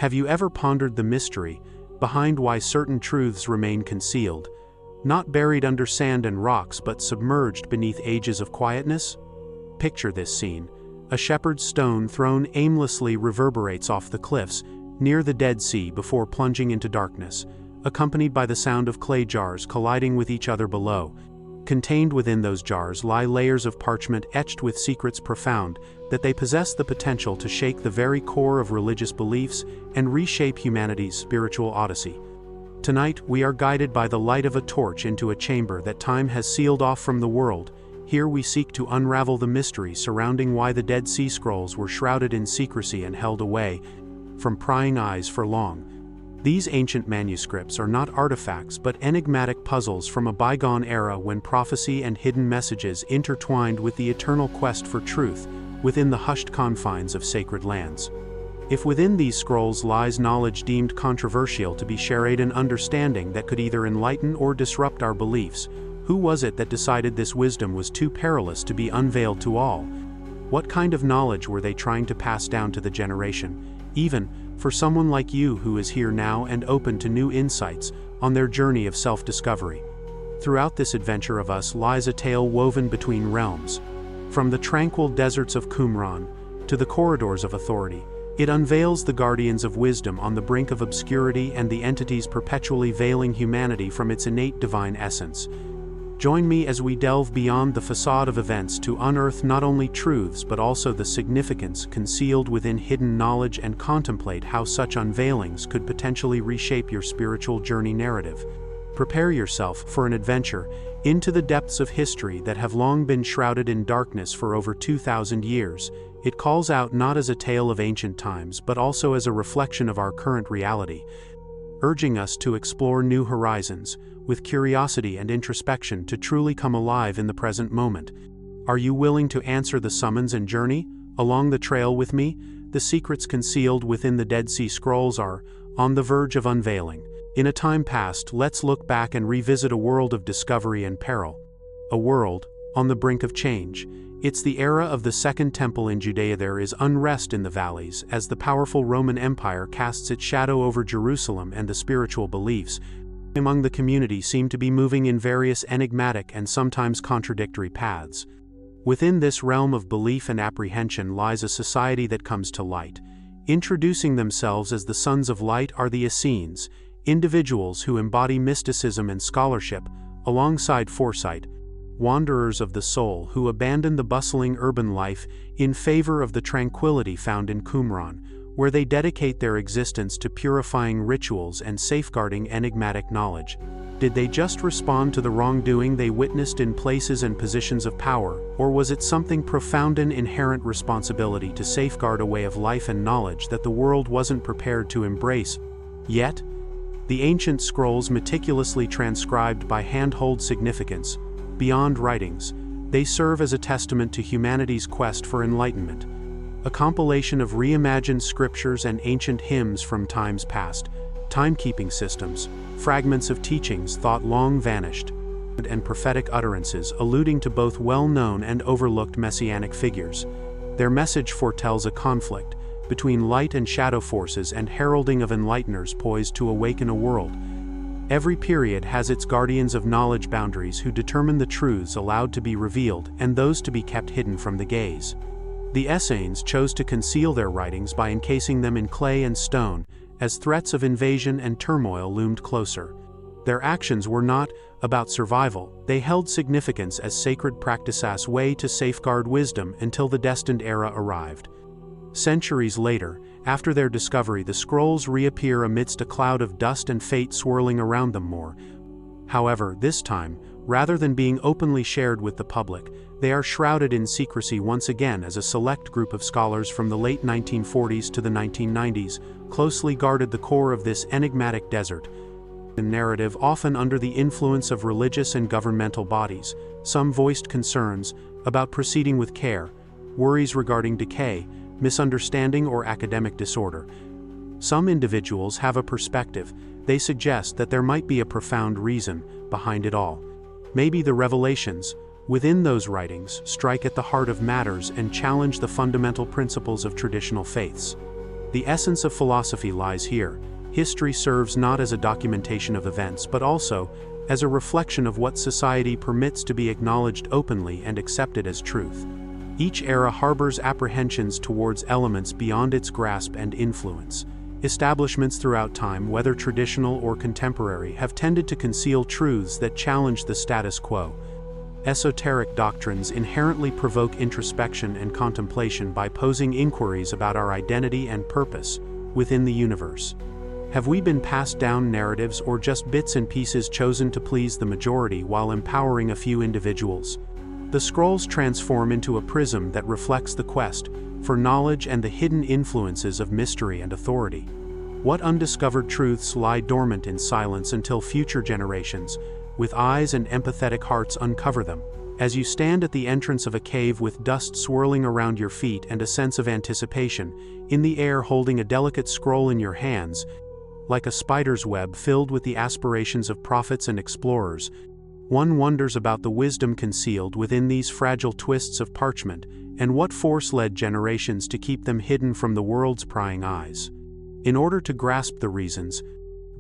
Have you ever pondered the mystery behind why certain truths remain concealed, not buried under sand and rocks but submerged beneath ages of quietness? Picture this scene. A shepherd's stone thrown aimlessly reverberates off the cliffs near the Dead Sea before plunging into darkness, accompanied by the sound of clay jars colliding with each other below. Contained within those jars lie layers of parchment etched with secrets profound that they possess the potential to shake the very core of religious beliefs and reshape humanity's spiritual odyssey. Tonight, we are guided by the light of a torch into a chamber that time has sealed off from the world. Here we seek to unravel the mystery surrounding why the Dead Sea Scrolls were shrouded in secrecy and held away from prying eyes for long. These ancient manuscripts are not artifacts but enigmatic puzzles from a bygone era when prophecy and hidden messages intertwined with the eternal quest for truth within the hushed confines of sacred lands. If within these scrolls lies knowledge deemed controversial to be shared, an understanding that could either enlighten or disrupt our beliefs, who was it that decided this wisdom was too perilous to be unveiled to all? What kind of knowledge were they trying to pass down to the generation, even for someone like you who is here now and open to new insights on their journey of self-discovery? Throughout this adventure of us lies a tale woven between realms. From the tranquil deserts of Qumran to the corridors of authority, it unveils the guardians of wisdom on the brink of obscurity and the entities perpetually veiling humanity from its innate divine essence. Join me as we delve beyond the facade of events to unearth not only truths but also the significance concealed within hidden knowledge and contemplate how such unveilings could potentially reshape your spiritual journey narrative. Prepare yourself for an adventure into the depths of history that have long been shrouded in darkness for over 2,000 years. It calls out not as a tale of ancient times but also as a reflection of our current reality, urging us to explore new horizons with curiosity and introspection to truly come alive in the present moment. Are you willing to answer the summons and journey along the trail with me? The secrets concealed within the Dead Sea Scrolls are on the verge of unveiling. In a time past, let's look back and revisit a world of discovery and peril. A world on the brink of change. It's the era of the Second Temple in Judea. There is unrest in the valleys as the powerful Roman Empire casts its shadow over Jerusalem, and the spiritual beliefs among the community seem to be moving in various enigmatic and sometimes contradictory paths. Within this realm of belief and apprehension lies a society that comes to light. Introducing themselves as the Sons of Light are the Essenes, individuals who embody mysticism and scholarship, alongside foresight, wanderers of the soul who abandon the bustling urban life in favor of the tranquility found in Qumran, where they dedicate their existence to purifying rituals and safeguarding enigmatic knowledge. Did they just respond to the wrongdoing they witnessed in places and positions of power, or was it something profound, an inherent responsibility to safeguard a way of life and knowledge that the world wasn't prepared to embrace? Yet, the ancient scrolls, meticulously transcribed by hand, hold significance beyond writings. They serve as a testament to humanity's quest for enlightenment. A compilation of reimagined scriptures and ancient hymns from times past, timekeeping systems, fragments of teachings thought long vanished, and prophetic utterances alluding to both well-known and overlooked messianic figures. Their message foretells a conflict between light and shadow forces and heralding of enlighteners poised to awaken a world. Every period has its guardians of knowledge boundaries who determine the truths allowed to be revealed and those to be kept hidden from the gaze. The Essenes chose to conceal their writings by encasing them in clay and stone, as threats of invasion and turmoil loomed closer. Their actions were not about survival, they held significance as sacred practice, as way to safeguard wisdom until the destined era arrived. Centuries later, after their discovery, the scrolls reappear amidst a cloud of dust and fate swirling around them more. However, this time, rather than being openly shared with the public, they are shrouded in secrecy once again as a select group of scholars from the late 1940s to the 1990s closely guarded the core of this enigmatic desert. The narrative, often under the influence of religious and governmental bodies, some voiced concerns about proceeding with care, worries regarding decay, misunderstanding, or academic disorder. Some individuals have a perspective. They suggest that there might be a profound reason behind it all. Maybe the revelations within those writings strike at the heart of matters and challenge the fundamental principles of traditional faiths. The essence of philosophy lies here. History serves not as a documentation of events, but also as a reflection of what society permits to be acknowledged openly and accepted as truth. Each era harbors apprehensions towards elements beyond its grasp and influence. Establishments throughout time, whether traditional or contemporary, have tended to conceal truths that challenge the status quo. Esoteric doctrines inherently provoke introspection and contemplation by posing inquiries about our identity and purpose within the universe. Have we been passed down narratives or just bits and pieces chosen to please the majority while empowering a few individuals? The scrolls transform into a prism that reflects the quest for knowledge and the hidden influences of mystery and authority. What undiscovered truths lie dormant in silence until future generations, with eyes and empathetic hearts, uncover them? As you stand at the entrance of a cave with dust swirling around your feet and a sense of anticipation, in the air holding a delicate scroll in your hands, like a spider's web filled with the aspirations of prophets and explorers, one wonders about the wisdom concealed within these fragile twists of parchment, and what force led generations to keep them hidden from the world's prying eyes. In order to grasp the reasons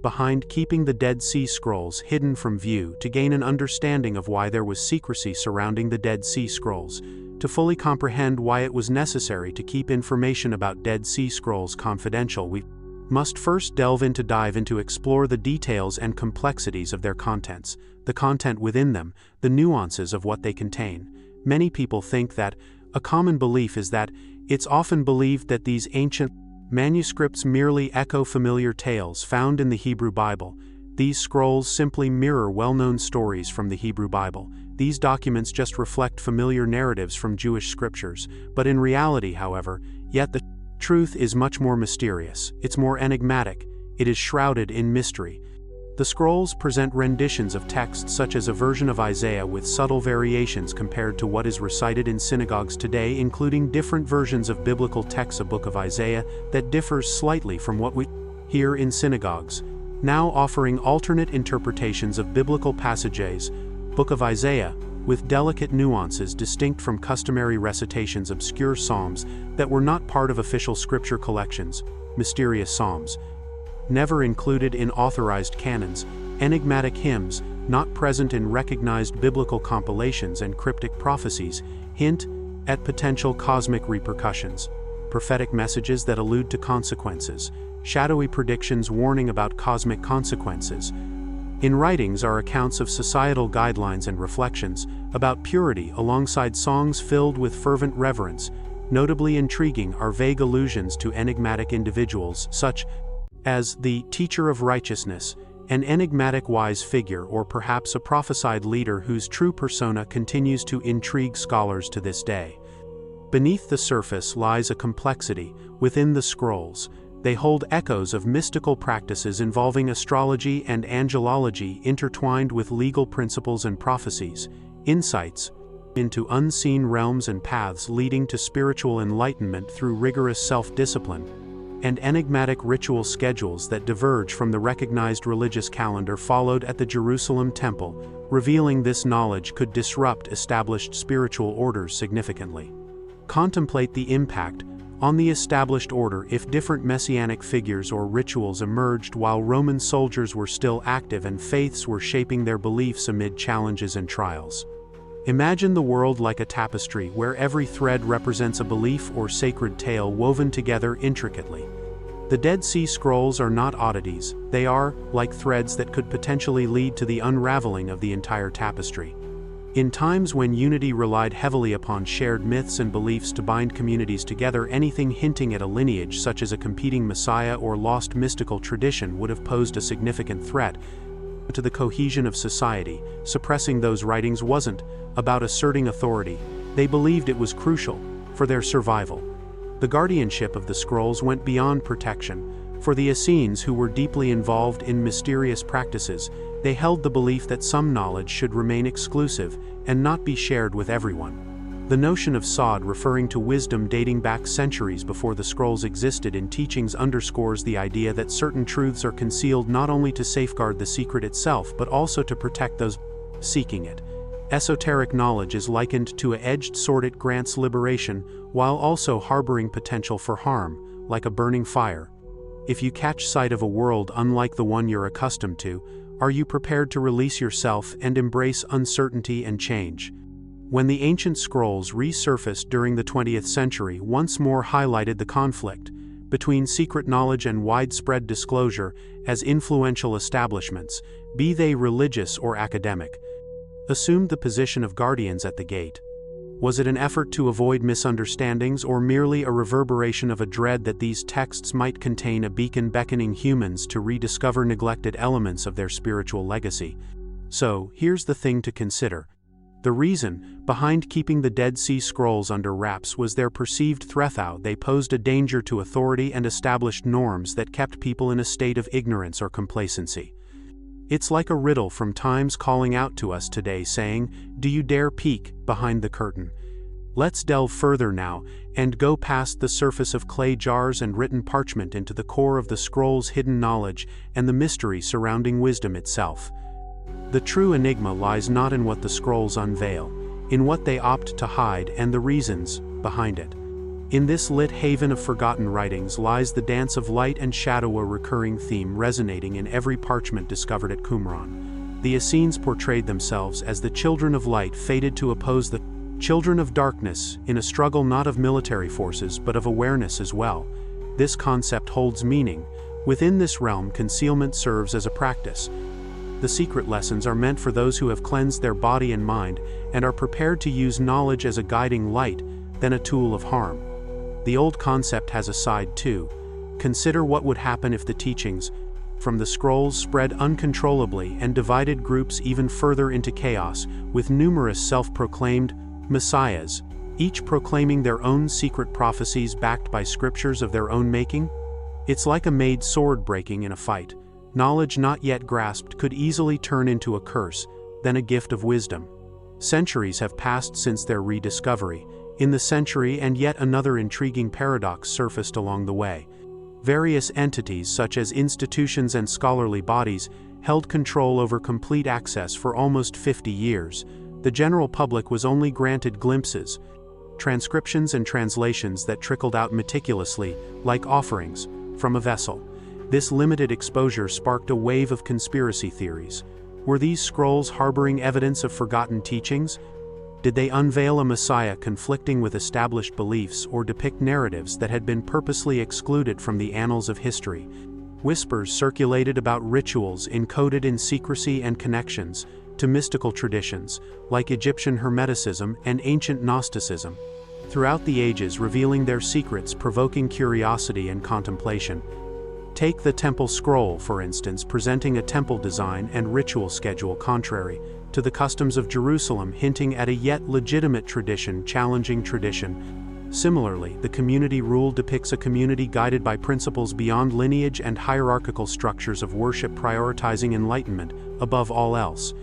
behind keeping the Dead Sea Scrolls hidden from view, to gain an understanding of why there was secrecy surrounding the Dead Sea Scrolls, to fully comprehend why it was necessary to keep information about Dead Sea Scrolls confidential, we must first dive into explore the details and complexities of their contents, the content within them, the nuances of what they contain. Many people think that a common belief is that it's often believed that these ancient manuscripts merely echo familiar tales found in the Hebrew Bible. These scrolls simply mirror well-known stories from the Hebrew Bible. These documents just reflect familiar narratives from Jewish scriptures. But in reality, however, yet the truth is much more mysterious. It's more enigmatic. It is shrouded in mystery. The scrolls present renditions of texts such as a version of Isaiah with subtle variations compared to what is recited in synagogues today, including different versions of biblical texts, a book of Isaiah that differs slightly from what we hear in synagogues, now offering alternate interpretations of biblical passages, book of Isaiah, with delicate nuances distinct from customary recitations, obscure psalms that were not part of official scripture collections, mysterious psalms, never included in authorized canons, enigmatic hymns, not present in recognized biblical compilations, and cryptic prophecies hint at potential cosmic repercussions, prophetic messages that allude to consequences, shadowy predictions warning about cosmic consequences. In writings are accounts of societal guidelines and reflections about purity alongside songs filled with fervent reverence. Notably intriguing are vague allusions to enigmatic individuals such as the teacher of righteousness, an enigmatic wise figure, or perhaps a prophesied leader whose true persona continues to intrigue scholars to this day. Beneath the surface lies a complexity. Within the scrolls, they hold echoes of mystical practices involving astrology and angelology intertwined with legal principles and prophecies, insights into unseen realms and paths leading to spiritual enlightenment through rigorous self-discipline, and enigmatic ritual schedules that diverge from the recognized religious calendar followed at the Jerusalem temple, revealing this knowledge could disrupt established spiritual orders significantly. Contemplate the impact on the established order if different messianic figures or rituals emerged while Roman soldiers were still active and faiths were shaping their beliefs amid challenges and trials. Imagine the world like a tapestry where every thread represents a belief or sacred tale woven together intricately. The Dead Sea Scrolls are not oddities, they are, like threads that could potentially lead to the unraveling of the entire tapestry. In times when unity relied heavily upon shared myths and beliefs to bind communities together, anything hinting at a lineage such as a competing messiah or lost mystical tradition would have posed a significant threat to the cohesion of society. Suppressing those writings wasn't about asserting authority, they believed it was crucial for their survival. The guardianship of the scrolls went beyond protection. For the Essenes, who were deeply involved in mysterious practices, they held the belief that some knowledge should remain exclusive and not be shared with everyone. The notion of sod, referring to wisdom dating back centuries before the scrolls existed in teachings, underscores the idea that certain truths are concealed not only to safeguard the secret itself but also to protect those seeking it. Esoteric knowledge is likened to a edged sword. It grants liberation while also harboring potential for harm, like a burning fire. If you catch sight of a world unlike the one you're accustomed to, are you prepared to release yourself and embrace uncertainty and change? When the ancient scrolls resurfaced during the 20th century, once more highlighted the conflict between secret knowledge and widespread disclosure as influential establishments, be they religious or academic, assumed the position of guardians at the gate. Was it an effort to avoid misunderstandings or merely a reverberation of a dread that these texts might contain a beacon beckoning humans to rediscover neglected elements of their spiritual legacy? So, here's the thing to consider. The reason behind keeping the Dead Sea Scrolls under wraps was their perceived threat. They posed a danger to authority and established norms that kept people in a state of ignorance or complacency. It's like a riddle from times calling out to us today saying, "Do you dare peek behind the curtain?" Let's delve further now and go past the surface of clay jars and written parchment into the core of the scroll's hidden knowledge and the mystery surrounding wisdom itself. The true enigma lies not in what the scrolls unveil, in what they opt to hide and the reasons behind it. In this lit haven of forgotten writings lies the dance of light and shadow, a recurring theme resonating in every parchment discovered at Qumran. The Essenes portrayed themselves as the children of light fated to oppose the children of darkness in a struggle not of military forces but of awareness as well. This concept holds meaning. Within this realm, concealment serves as a practice. The secret lessons are meant for those who have cleansed their body and mind and are prepared to use knowledge as a guiding light than a tool of harm. The old concept has a side too. Consider what would happen if the teachings from the scrolls spread uncontrollably and divided groups even further into chaos, with numerous self-proclaimed messiahs, each proclaiming their own secret prophecies backed by scriptures of their own making. It's like a made sword breaking in a fight. Knowledge not yet grasped could easily turn into a curse, then a gift of wisdom. Centuries have passed since their rediscovery. In the century, and yet another intriguing paradox surfaced along the way. Various entities, such as institutions and scholarly bodies, held control over complete access for almost 50 years. The general public was only granted glimpses, transcriptions and translations that trickled out meticulously, like offerings, from a vessel. This limited exposure sparked a wave of conspiracy theories. Were these scrolls harboring evidence of forgotten teachings? Did they unveil a messiah conflicting with established beliefs or depict narratives that had been purposely excluded from the annals of history? Whispers circulated about rituals encoded in secrecy and connections to mystical traditions, like Egyptian Hermeticism and ancient Gnosticism, throughout the ages, revealing their secrets, provoking curiosity and contemplation. Take the Temple Scroll, for instance, presenting a temple design and ritual schedule contrary to the customs of Jerusalem, hinting at a yet legitimate tradition challenging tradition. Similarly, the community rule depicts a community guided by principles beyond lineage and hierarchical structures of worship, prioritizing enlightenment above all else.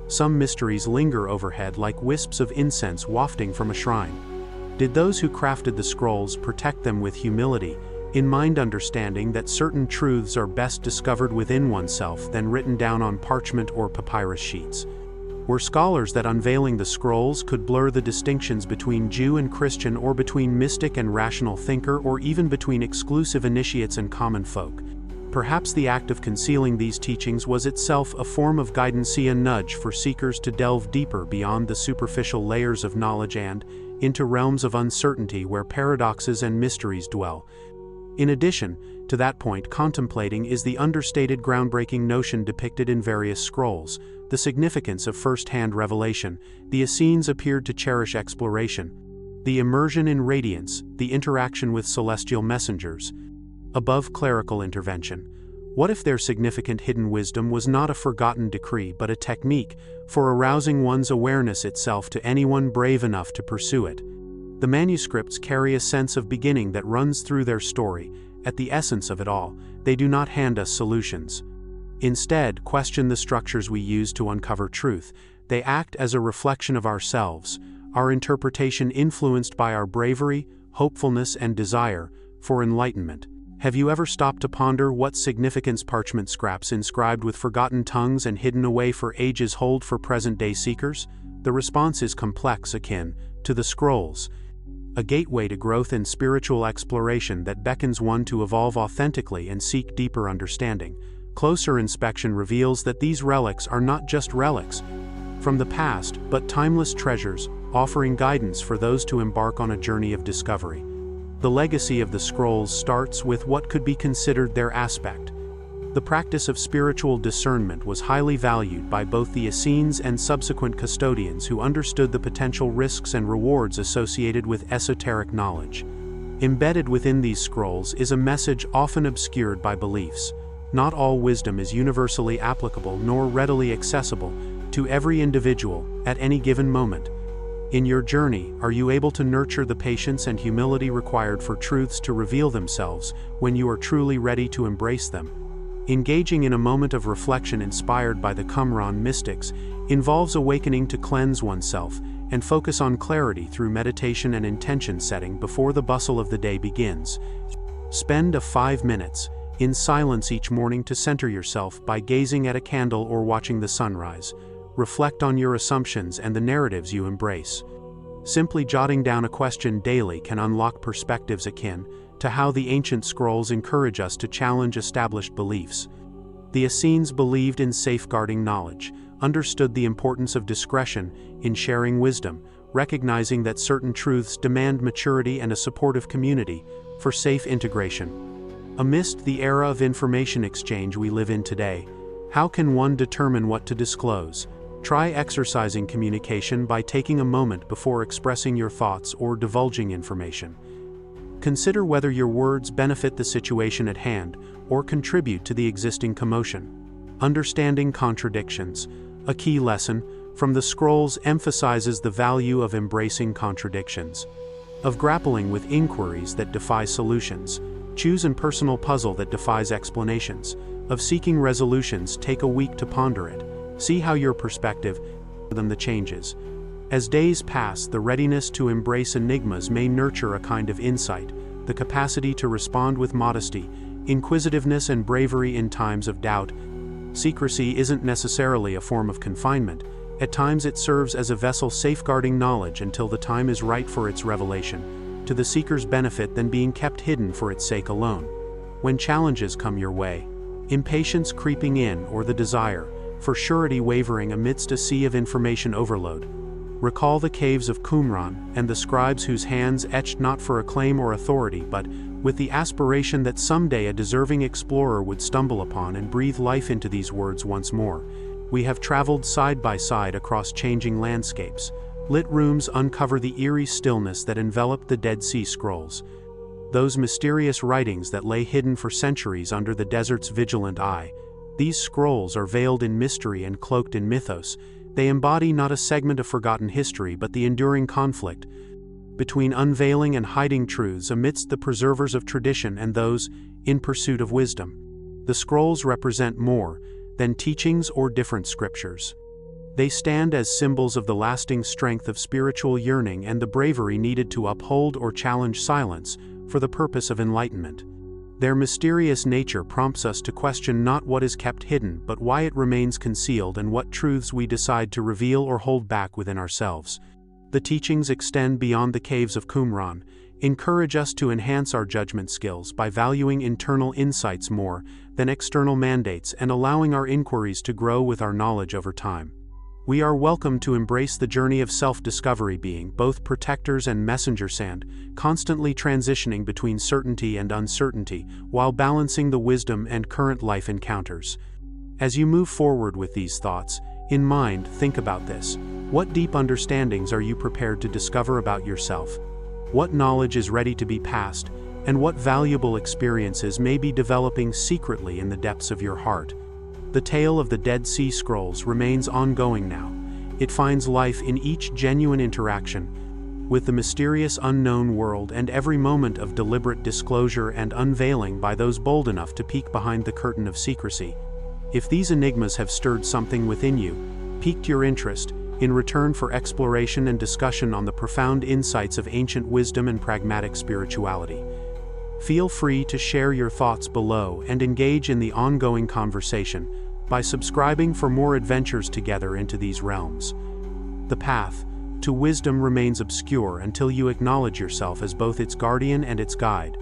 Some mysteries linger overhead like wisps of incense wafting from a shrine. Did those who crafted the scrolls protect them with humility, in mind understanding that certain truths are best discovered within oneself than written down on parchment or papyrus sheets? Were scholars that unveiling the scrolls could blur the distinctions between Jew and Christian, or between mystic and rational thinker, or even between exclusive initiates and common folk? Perhaps the act of concealing these teachings was itself a form of guidance, a nudge for seekers to delve deeper beyond the superficial layers of knowledge and into realms of uncertainty where paradoxes and mysteries dwell. In addition to that point, contemplating is the understated, groundbreaking notion depicted in various scrolls, the significance of first-hand revelation. The Essenes appeared to cherish exploration, the immersion in radiance, the interaction with celestial messengers, above clerical intervention. What if their significant hidden wisdom was not a forgotten decree but a technique for arousing one's awareness itself to anyone brave enough to pursue it? The manuscripts carry a sense of beginning that runs through their story. At the essence of it all, they do not hand us solutions. Instead, question the structures we use to uncover truth. They act as a reflection of ourselves, our interpretation influenced by our bravery, hopefulness, and desire for enlightenment. Have you ever stopped to ponder what significance parchment scraps inscribed with forgotten tongues and hidden away for ages hold for present-day seekers? The response is complex, akin to the scrolls. a gateway to growth and spiritual exploration that beckons one to evolve authentically and seek deeper understanding. Closer inspection reveals that these relics are not just relics from the past, but timeless treasures, offering guidance for those to embark on a journey of discovery. The legacy of the scrolls starts with what could be considered their aspect. The practice of spiritual discernment was highly valued by both the Essenes and subsequent custodians who understood the potential risks and rewards associated with esoteric knowledge. Embedded within these scrolls is a message often obscured by beliefs. Not all wisdom is universally applicable nor readily accessible to every individual at any given moment. In your journey, are you able to nurture the patience and humility required for truths to reveal themselves when you are truly ready to embrace them? Engaging in a moment of reflection inspired by the Qumran mystics involves awakening to cleanse oneself and focus on clarity through meditation and intention setting before the bustle of the day begins. Spend 5 minutes in silence each morning to center yourself by gazing at a candle or watching the sunrise. Reflect on your assumptions and the narratives you embrace. Simply jotting down a question daily can unlock perspectives akin to how the ancient scrolls encourage us to challenge established beliefs. The Essenes believed in safeguarding knowledge, understood the importance of discretion in sharing wisdom, recognizing that certain truths demand maturity and a supportive community for safe integration. Amidst the era of information exchange we live in today, how can one determine what to disclose? Try exercising communication by taking a moment before expressing your thoughts or divulging information. Consider whether your words benefit the situation at hand or contribute to the existing commotion. Understanding contradictions. A key lesson from the scrolls emphasizes the value of embracing contradictions, of grappling with inquiries that defy solutions. Choose a personal puzzle that defies explanations, of seeking resolutions. Take a week to ponder it. See how your perspective them the changes. As days pass, the readiness to embrace enigmas may nurture a kind of insight, the capacity to respond with modesty, inquisitiveness and bravery in times of doubt. Secrecy isn't necessarily a form of confinement. At times it serves as a vessel safeguarding knowledge until the time is right for its revelation, to the seeker's benefit than being kept hidden for its sake alone. When challenges come your way, impatience creeping in or the desire for surety wavering amidst a sea of information overload, recall the caves of Qumran and the scribes whose hands etched not for acclaim or authority but with the aspiration that someday a deserving explorer would stumble upon and breathe life into these words once more. We have traveled side by side across changing landscapes. Lit rooms uncover the eerie stillness that enveloped the Dead Sea Scrolls. Those mysterious writings that lay hidden for centuries under the desert's vigilant eye. These scrolls are veiled in mystery and cloaked in mythos. They embody not a segment of forgotten history but the enduring conflict between unveiling and hiding truths amidst the preservers of tradition and those in pursuit of wisdom. The scrolls represent more than teachings or different scriptures. They stand as symbols of the lasting strength of spiritual yearning and the bravery needed to uphold or challenge silence for the purpose of enlightenment. Their mysterious nature prompts us to question not what is kept hidden but why it remains concealed and what truths we decide to reveal or hold back within ourselves. The teachings extend beyond the caves of Qumran, encourage us to enhance our judgment skills by valuing internal insights more than external mandates and allowing our inquiries to grow with our knowledge over time. We are welcome to embrace the journey of self-discovery, being both protectors and messengers and constantly transitioning between certainty and uncertainty while balancing the wisdom and current life encounters. As you move forward with these thoughts in mind, think about this. What deep understandings are you prepared to discover about yourself? What knowledge is ready to be passed, and what valuable experiences may be developing secretly in the depths of your heart? The tale of the Dead Sea Scrolls remains ongoing now. It finds life in each genuine interaction with the mysterious unknown world and every moment of deliberate disclosure and unveiling by those bold enough to peek behind the curtain of secrecy. If these enigmas have stirred something within you, piqued your interest, in return for exploration and discussion on the profound insights of ancient wisdom and pragmatic spirituality, feel free to share your thoughts below and engage in the ongoing conversation by subscribing for more adventures together into these realms. The path to wisdom remains obscure until you acknowledge yourself as both its guardian and its guide.